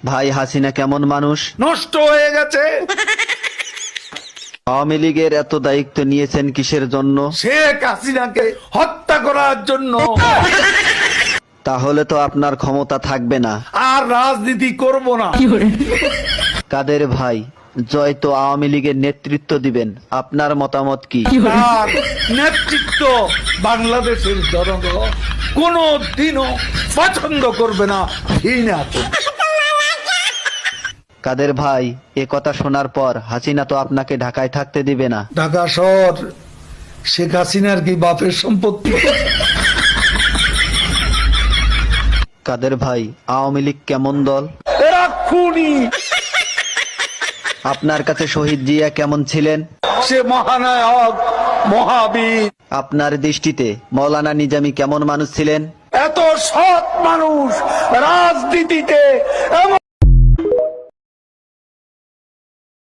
ভাই হাসিনা কেমন মানুষ? নষ্ট হয়ে গেছে। আওয়ামী লীগের এত দায়িত্ব নিয়েছেন কিসের জন্য? শেখ হাসিনাকে হত্যা করার জন্য। তাহলে তো আপনার ক্ষমতা থাকবে না। আর রাজনীতি করব না। কাদের ভাই, জয় তো আওয়ামী লীগের নেতৃত্ব দিবেন, আপনার মতামত কি? তার নেতৃত্ব বাংলাদেশের জনগণ কোনো দিনও পছন্দ করবে না, ঘৃণা করবে। কাদের ভাই, এ কথা শোনার পর হাসিনা তো আপনাকে ঢাকায় থাকতে দিবে না। ঢাকা শহর শেখ হাসিনার কি বাপের সম্পত্তি? কাদের ভাই, আওয়ামী লীগ কেমন দল? এরা খুনি। আপনার কাছে শহীদ জিয়া কেমন ছিলেন? সে মহানায়ক, মহাবীর। আপনার দৃষ্টিতে মৌলানা নিজামী কেমন মানুষ ছিলেন? এত সৎ মানুষ রাজনীতিতে এমন